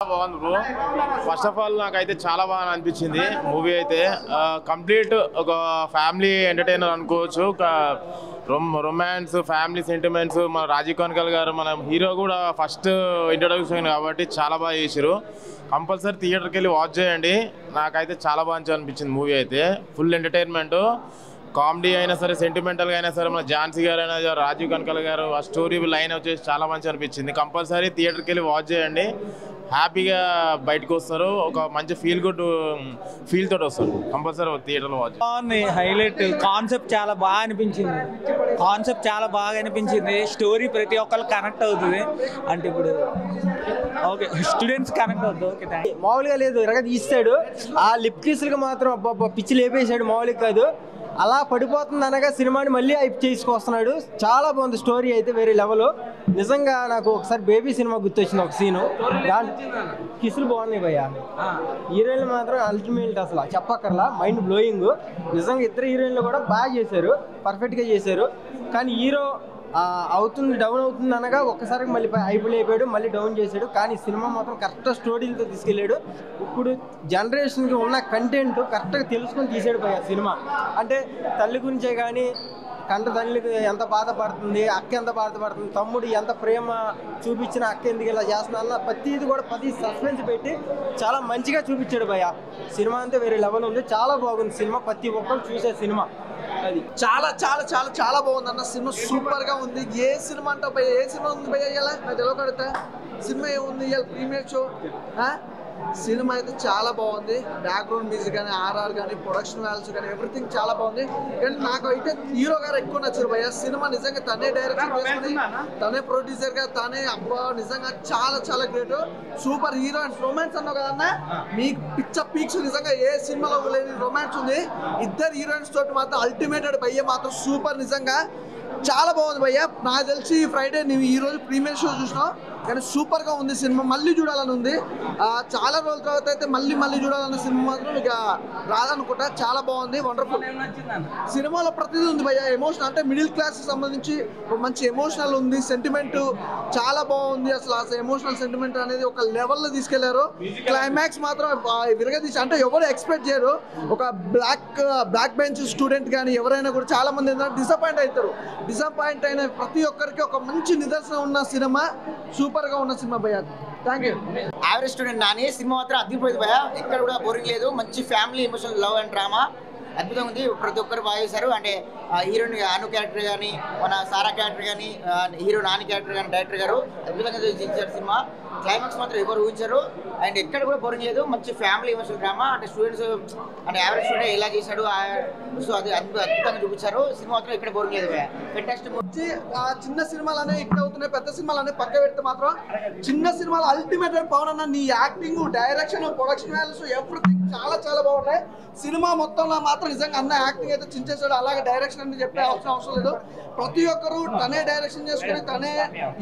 బాగుంది bro. First of all నాకైతే చాలా బాగా అనిపించింది మూవీ అయితే. కంప్లీట్ ఒక ఫ్యామిలీ ఎంటర్టైనర్ అనుకోవచ్చు. Romance, family sentiments. మన రాజీవ్ కనకాల గారు మన హీరో కూడా ఫస్ట్ ఇంట్రొడక్షన్ కాబట్టి చాలా బాగా చేశారు. కంపల్సరీ థియేటర్కి వెళ్ళి వాచ్ చేయండి. నాకైతే చాలా బాగా అనిపించింది మూవీ అయితే. ఫుల్ ఎంటర్టైన్మెంట్, కామెడీ అయినా సరే, సెంటిమెంటల్గా అయినా సరే, మన ఝాన్సీ గారు అయినా, రాజీవ్ కనకాల గారు ఆ స్టోరీ లైన్ వచ్చేసి చాలా మంచి అనిపించింది. కంపల్సరీ థియేటర్కి వెళ్ళి వాచ్ చేయండి. హ్యాపీగా బయటకు వస్తారు. ఒక మంచి గుడ్ ఫీల్ తోటి వస్తారు. కంపల్సరీ థియేటర్లో వాచ్. బాగుంది. హైలైట్ కాన్సెప్ట్ చాలా బాగా అనిపించింది. స్టోరీ ప్రతి ఒక్కరు కనెక్ట్ అవుతుంది. అంటే ఇప్పుడు ఓకే స్టూడెంట్స్ కనెక్ట్ అవుతుంది. Okay thank you. మామూలుగా లేదు, ఇరగ తీస్తాడు. ఆ లిప్ కిస్లుగా మాత్రం అబ్బా పిచ్చి లేపేసాడు. మామూలుగా కాదు, అలా పడిపోతుంది అనగా సినిమాని మళ్ళీ హైప్ చేసుకొస్తున్నాడు. చాలా బాగుంది. స్టోరీ అయితే వేరే లెవెల్. నిజంగా నాకు ఒకసారి బేబీ సినిమా గుర్తొచ్చింది ఒక సీను. కిసులు బాగున్నాయి భయ్య. హీరోయిన్లు మాత్రం అల్టిమేట్, అసలు చెప్పక్కర్లా, మైండ్ బ్లోయింగ్. నిజంగా ఇద్దరు హీరోయిన్లు కూడా బాగా చేశారు, పర్ఫెక్ట్గా చేశారు. కానీ హీరో డౌన్ అవుతుంది అనగా ఒక్కసారి మళ్ళీ హైపుల్ అయిపోయాడు, మళ్ళీ డౌన్ చేశాడు. కానీ సినిమా మాత్రం కరెక్ట్ స్టోరీలతో తీసుకెళ్ళాడు. ఇప్పుడు జనరేషన్కి ఉన్న కంటెంట్ కరెక్ట్గా తెలుసుకొని తీసాడు పోయా సినిమా. అంటే తల్లి గురించే కానీ, కంట తల్లికి ఎంత బాధపడుతుంది, అక్క ఎంత బాధపడుతుంది, తమ్ముడు ఎంత ప్రేమ చూపించిన అక్క ఎందుకు ఇలా చేస్తున్నా అన్న ప్రతిది కూడా 10 సస్పెన్స్ పెట్టి చాలా మంచిగా చూపించాడు భయ్య. సినిమా అంతా వేరే లెవెల్ ఉంది. చాలా బాగుంది సినిమా. ప్రతి ఒక్కరు చూసే సినిమా. అది చాలా చాలా చాలా చాలా బాగుంది అన్న. సినిమా సూపర్ గా ఉంది. ఏ సినిమా అంటే భయ్య, ఏ సినిమా ఉంది భయ్య ఇలా నాకు తెలియకడతా. సినిమా ఏముంది ఇవాళ ప్రీమియర్ షో. సినిమా అయితే చాలా బాగుంది. బ్యాక్గ్రౌండ్ మ్యూజిక్ కానీ, ఆర్ఆర్ కానీ, ప్రొడక్షన్ వాల్యూస్ కానీ, ఎవ్రీథింగ్ చాలా బాగుంది. కానీ నాకు అయితే హీరో గారు ఎక్కువ నచ్చారు భయ్య. సినిమా నిజంగా తనే డైరెక్షన్ చేసుకుని, తనే ప్రొడ్యూసర్ గా, తనే అబ్బా నిజంగా చాలా చాలా గ్రేట్. Super heroines. రొమాన్స్ అన్నావు కదన్నా, మీకు పిచ్చ పీక్స్. నిజంగా ఏ సినిమాలో లేని రొమాన్స్ ఉంది. ఇద్దరు హీరోయిన్స్ తోటి మాత్రం అల్టిమేటెడ్ భయ్య. మాత్రం సూపర్. నిజంగా చాలా బాగుంది భయ్య. నాకు తెలిసి ఫ్రైడే నువ్వు ఈ రోజు ప్రీమియర్ షో చూసినావు, కానీ సూపర్ గా ఉంది సినిమా. మళ్ళీ చూడాలని ఉంది. చాలా రోజుల తర్వాత అయితే మళ్ళీ చూడాలన్న సినిమా మాత్రం ఇక రాదనుకుంటా. చాలా బాగుంది. వండర్ఫుల్. సినిమాలో ప్రతిదీ ఉంది భయ్య. ఎమోషన్ అంటే మిడిల్ క్లాస్ సంబంధించి మంచి ఎమోషనల్ ఉంది. సెంటిమెంట్ చాలా బాగుంది. అసలు ఎమోషనల్ సెంటిమెంట్ అనేది ఒక లెవెల్లో తీసుకెళ్లారు. క్లైమాక్స్ మాత్రం విరగదీసి, అంటే ఎవరు ఎక్స్పెక్ట్ చేయరు. ఒక బ్లాక్ బెంచ్ స్టూడెంట్ కానీ ఎవరైనా కూడా చాలా మంది ఏంటంటే డిసప్పాయింట్ అవుతారు. డిసప్పాయింట్ అయిన ప్రతి ఒక్కరికి ఒక మంచి నిదర్శనం ఉన్న సినిమా. సూపర్ గా ఉన్న సినిమా భయ్య. Thank you. Average student Nani cinema మాత్రం అద్భుతమైంది భయ్య. ఎక్కడ కూడా బోరింగ్ లేదు. మంచి family emotional love and drama అద్భుతంగా ఉంది. ప్రతి ఒక్కరు బాగా చేశారు. అంటే హీరోయిన్ అను క్యారెక్టర్ కానీ, మన సారా క్యారెక్టర్ కానీ, హీరో నాని క్యారెక్టర్ కానీ, డైరెక్టర్ గారు అద్భుతంగా చేశారు సినిమా. క్లైమాక్స్ మాత్రం ఎవరు ఊహించారు. అండ్ ఎక్కడ కూడా బోరింగ్ లేదు. మంచి ఫ్యామిలీ ఎమోషనల్ డ్రామా. అంటే స్టూడెంట్స్ అంటే యావరేజ్ స్టూడెంట్ ఎలా చేశాడు, సో అది అద్భుతంగా చూపించారు. సినిమా మాత్రం ఎక్కడ బోరింగ్ లేదు. ఫెంటాస్టిక్. వచ్చి చిన్న సినిమాలనే హిట్ అవుతున్నాయి, పెద్ద సినిమాలనే పక్క పెడితే మాత్రం చిన్న సినిమాలు అల్టిమేట్ పవన్ అన్న. నీ acting, direction, production values everything చాలా చాలా బాగున్నాయి. సినిమా మొత్తంలో మాత్రం నిజంగా అన్న యాక్టింగ్ అయితే చించేశాడు. అలాగే డైరెక్షన్ అని చెప్పే అవసరం లేదు. ప్రతి ఒక్కరు తనే డైరెక్షన్ చేసుకుని, తనే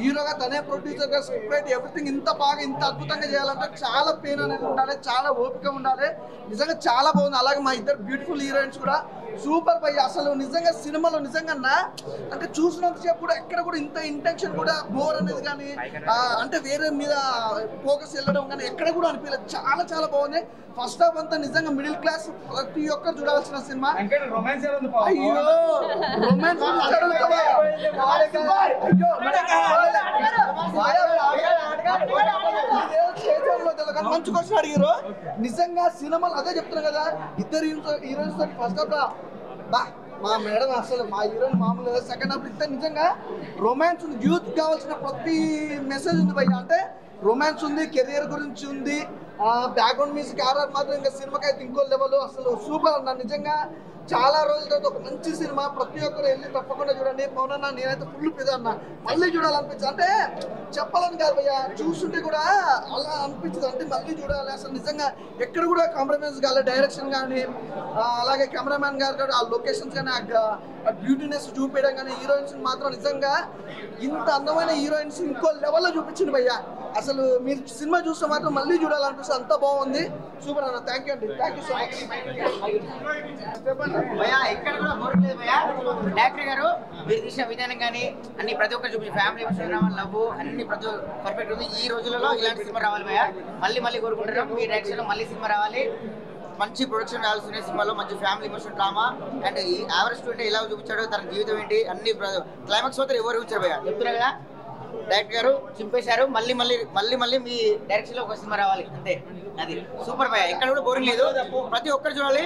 హీరోగా, తనే ప్రొడ్యూసర్గా, స్క్రిప్ట్ ఎవ్రీథింగ్ ఇంత బాగా ఇంత అద్భుతంగా చేయాలంటే చాలా పెయిన్ అనేది ఉండాలి, చాలా ఓపిక ఉండాలి. నిజంగా చాలా బాగుంది. అలాగే మా ఇద్దరు బ్యూటిఫుల్ హీరోయిన్స్ కూడా సూపర్ భయ్య. అసలు నిజంగా సినిమాలో నిజంగా అంటే చూసినంతసేపు కూడా ఎక్కడ కూడా ఇంత ఇంటెన్షన్ కూడా బోర్ అనేది కానీ, అంటే వేరే మీద ఫోకస్ వెళ్ళడం కానీ ఎక్కడ కూడా అనిపించలేదు. చాలా చాలా బాగుంది. ఫస్ట్ హాఫ్ అంతా నిజంగా మిడిల్ క్లాస్ ప్రతి ఒక్కరు చూడాల్సిన సినిమా. అయ్యో రొమాన్స్ మంచి క్వశ్చన్ అడిగారు. నిజంగా సినిమాలు అదే చెప్తున్నా కదా, ఇద్దరు హీరోయిన్స్ ఫస్ట్ హాఫ్ మా మేడం అసలు మా హీరోయిన్ మామూలు. సెకండ్ హాఫ్ ఇస్తే నిజంగా రొమాన్స్ ఉంది. యూత్ కావాల్సిన ప్రతి మెసేజ్ ఉంది భయ్య. అంటే రొమాన్స్ ఉంది, కెరియర్ గురించి ఉంది, బ్యాక్గ్రౌండ్ మ్యూజిక్, ఆర్ఆర్ మాత్రం ఇంకా సినిమాకి అయితే ఇంకో లెవెల్. అసలు సూపర్ అన్న. నిజంగా చాలా రోజుల తర్వాత ఒక మంచి సినిమా. ప్రతి ఒక్కరు వెళ్ళి తప్పకుండా చూడండి. పవనన్న నేనైతే ఫుల్ పిదా అన్న. మళ్ళీ చూడాలనిపించింది. అంటే చెప్పాలని కాదు భయ్య, చూస్తుంటే కూడా అలా అనిపించింది. అంటే మళ్ళీ చూడాలి. అసలు నిజంగా ఎక్కడ కూడా కాంప్రమైజ్ కాలేదు. డైరెక్షన్ కానీ, అలాగే కెమెరామ్యాన్ గారు కానీ, ఆ లొకేషన్స్ కానీ, ఆ బ్యూటీనెస్ చూపించడం కానీ, హీరోయిన్స్ మాత్రం నిజంగా ఇంత అందమైన హీరోయిన్స్ ఇంకో లెవెల్లో చూపించింది భయ్య. అసలు మీరు సినిమా చూస్తే మాత్రం మళ్ళీ చూడాలనిపిస్తుంది, అంత బాగుంది. సూపర్ అన్న, థ్యాంక్ యూ అండి, థ్యాంక్ యూ సో మచ్. ఎక్కడ కూడా బోరింగ్ లేదు భయ్యా. డైరెక్టర్ గారు మీరు తీసిన విధానం కానీ అన్ని ప్రతి ఒక్కరు చూపించి ఫ్యామిలీ లవ్ అన్ని ప్రతి పర్ఫెక్ట్ ఉంది. ఈ రోజులలో ఇలాంటి సినిమా రావాలి భయ్యా, మళ్ళీ కోరుకుంటున్నాం. మీ డైరెక్షన్ లో మళ్ళీ సినిమా రావాలి, మంచి ప్రొడక్షన్ రావాల్సిన సినిమాలో మంచి ఫ్యామిలీ ఎమోషన్ డ్రామా అండ్ ఈ యావరేజ్ స్టూడెంట్ ఎలా చూపించాడు, తన జీవితం ఏంటి అన్ని క్లైమాక్స్ పోతే ఎవరు చూపించారు భయ్యా. చెప్తున్నా కదా, డైరెక్టర్ గారు చింపేశారు. మళ్ళీ మీ డైరెక్షన్ లో ఒక సినిమా రావాలి అంతే. అది సూపర్ భయ్యా, ఎక్కడ కూడా బోరింగ్ లేదు. ప్రతి ఒక్కరు చూడాలి.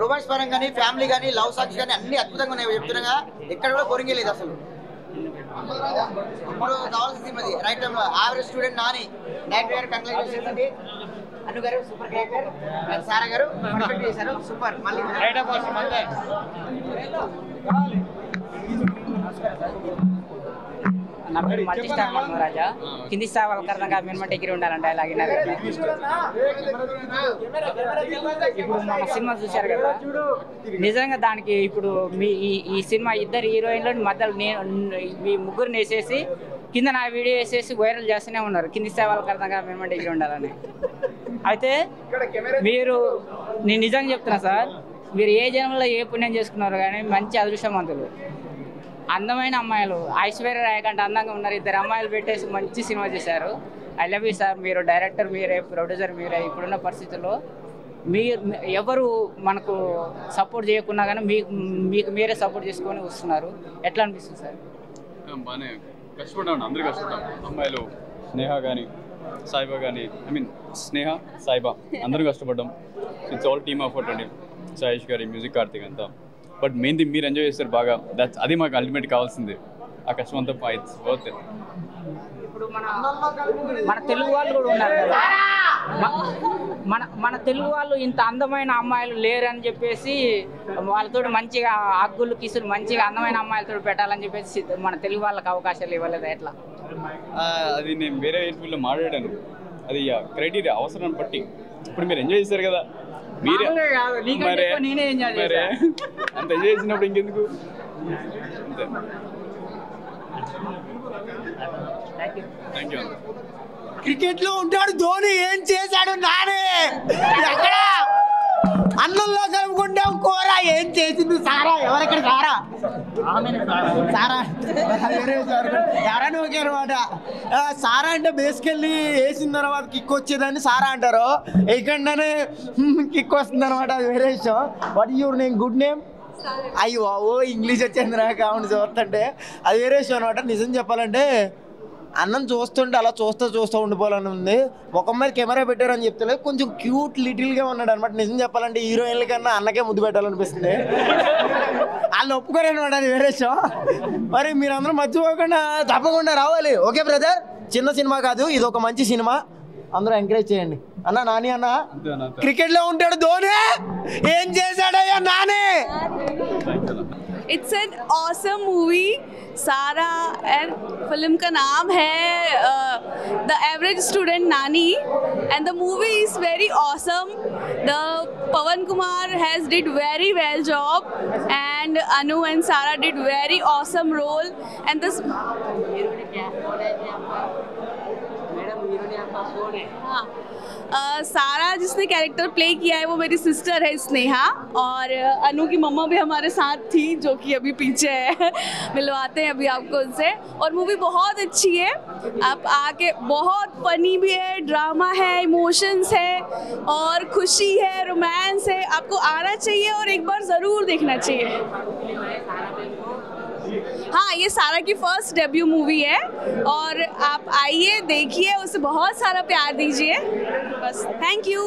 రొమాన్స్ పరంగా కానీ ఫ్యామిలీ కానీ లవ్ సాంగ్స్ కానీ అన్ని అద్భుతంగా ఉన్నాయి. చెప్తున్నా ఎక్కడ కూడా బోరింగ్ లేదు అసలు. ఇప్పుడు కావాల్సిన సినిమా రైట్ టైంలో యావరేజ్ స్టూడెంట్ నాని. డైరెక్టర్ గారు కంగ్రాచులేషన్స్ అండి. అను గారు సూపర్ క్యారెక్టర్, సారా గారు పర్ఫెక్ట్ చేశారు, సూపర్. మళ్ళీ నా పేరు మల్టీ స్టార్ మనోరాజా. కింది స్థాయి వాళ్ళకి అర్థం కాదు, మినిమం డిగ్రీ ఉండాలంటే అలాగే. ఇప్పుడు మన సినిమా చూశారు కదా, నిజంగా దానికి ఇప్పుడు మీ ఈ సినిమా ఇద్దరు హీరోయిన్లు మధ్యలో మీ ముగ్గురిని వేసేసి కింద నా వీడియో వేసేసి వైరల్ చేస్తూనే ఉన్నారు. కింది స్థాయి వాళ్ళకి అర్థం కాదు, మినిమం డిగ్రీ ఉండాలని. అయితే నేను నిజంగా చెప్తున్నా సార్, మీరు ఏ జన్మలో ఏ పుణ్యం చేసుకున్నారు కానీ మంచి అదృష్టవంతులు. అందమైన అమ్మాయిలు, ఐశ్వర్య రాయ్ కంటే అందంగా ఉన్నారు. ఇద్దరు అమ్మాయిలు పెట్టేసి మంచి సినిమా చేశారు. I love you sir. మీరు డైరెక్టర్ మీరే, ప్రొడ్యూసర్ మీరే. ఇప్పుడున్న పరిస్థితుల్లో మీరు ఎవరు మనకు సపోర్ట్ చేయకున్నా కానీ మీకు మీరే సపోర్ట్ చేసుకొని వస్తున్నారు. ఎట్లా అనిపిస్తుంది సార్? బాగానే కష్టపడ్డాం, అందరూ కష్టపడ్డాం. అమ్మాయిలు స్నేహ కానీ సాయిబా కానీ, స్నేహ సాయిబా అందరూ కష్టపడ్డాం. ఇట్స్ ఆల్ టీమ్ ఆఫర్ట్ అండి. సాయిష్ గారి మ్యూజిక్, కార్తీక్ అంతా. బట్ మెయిన్ థింగ్ మీరు ఎంజాయ్ చేస్తారు బాగా. అది మాకు అల్టిమేట్ కావాల్సింది. ఆ కష్టం అంతా ఇట్స్ వర్త్ ఇట్. ఇప్పుడు మన తెలుగు వాళ్ళు కూడా ఉన్నారు కదా, మన తెలుగు వాళ్ళు ఇంత అందమైన అమ్మాయిలు లేరని చెప్పేసి వాళ్ళతో మంచిగా అగ్గులు కిసులు మంచిగా అందమైన అమ్మాయిలతో పెట్టాలని చెప్పేసి మన తెలుగు వాళ్ళకి అవకాశాలు ఇవ్వలేదు. ఎట్లా? అది నేను వేరే ఇంటర్వ్యూలో మాట్లాడాను. అది క్రైటీరియా అవసరాన్ని బట్టి. ఇప్పుడు మీరు ఎంజాయ్ చేశారు కదా, మీరే అంత ఎంజాయ్ చేసినప్పుడు ఇంకెందుకు. Thank you. క్రికెట్ లో ఉంటాడు ధోని, ఏం చేశాడు నానే? ఎక్కడ అన్నంలో కలుపుకుంటాం కూర, ఏం చేసింది సారా? ఎవరెక్కడ సారా? సారా ఎవరైనా ఒకే అనమాట. సారా అంటే బేసికల్లీ వేసిన తర్వాత కిక్ వచ్చేదాన్ని సారా అంటారు. ఎక్కడనే కిక్ వస్తుంది అనమాట, అది వేరే విషయం. What your name? Good name? అయ్యో ఇంగ్లీష్ వచ్చింది నాకు అవును చూస్తుంటే. అది వేరే విషయం అనమాట. నిజం చెప్పాలంటే అన్నం చూస్తుంటే అలా చూస్తూ ఉండిపోవాలని ఉంది. ముఖం మీద కెమెరా పెట్టారని చెప్తలేదు, కొంచెం క్యూట్ లిటిల్గా ఉన్నాడు అనమాట. నిజం చెప్పాలంటే హీరోయిన్ల కన్నా అన్నకే ముద్దు పెట్టాలనిపిస్తుంది. వాళ్ళు ఒప్పుకోరనమాట, అది వేరే విషయం. మరి మీరందరూ మర్చిపోకుండా తప్పకుండా రావాలి. ఓకే బ్రదర్, చిన్న సినిమా కాదు, ఇది ఒక మంచి సినిమా. అందరూ ఎంకరేజ్ చేయండి. అన్న నాని అన్న క్రికెట్ లో ఉంటాడు ధోని, ఏం చేశాడయ్యా Nani? It's an awesome movie. सारा and film का नाम है The Average Student Nani, and the movie is very awesome. The Pawan Kumar has did very well job, and Anu and Sara did very awesome role. And this सारा जिसने character play किया है वो मेरी sister है स्नेहा, और अनु की मम्मा भी हमारे साथ थी जो कि अभी पीछे है। मिलवाते हैं अभी आपको उनसे। और मूवी बहुत अच्छी है, आप आके, बहुत फनी भी है, ड्रामा है, इमोशंस है और खुशी है, रोमांस है। आपको आना चाहिए और एक बार ज़रूर देखना चाहिए। हाँ, ये सारा की फर्स्ट डेब्यू मूवी है और आप आइए देखिए, उसे बहुत सारा प्यार दीजिए। बस, थैंक यू।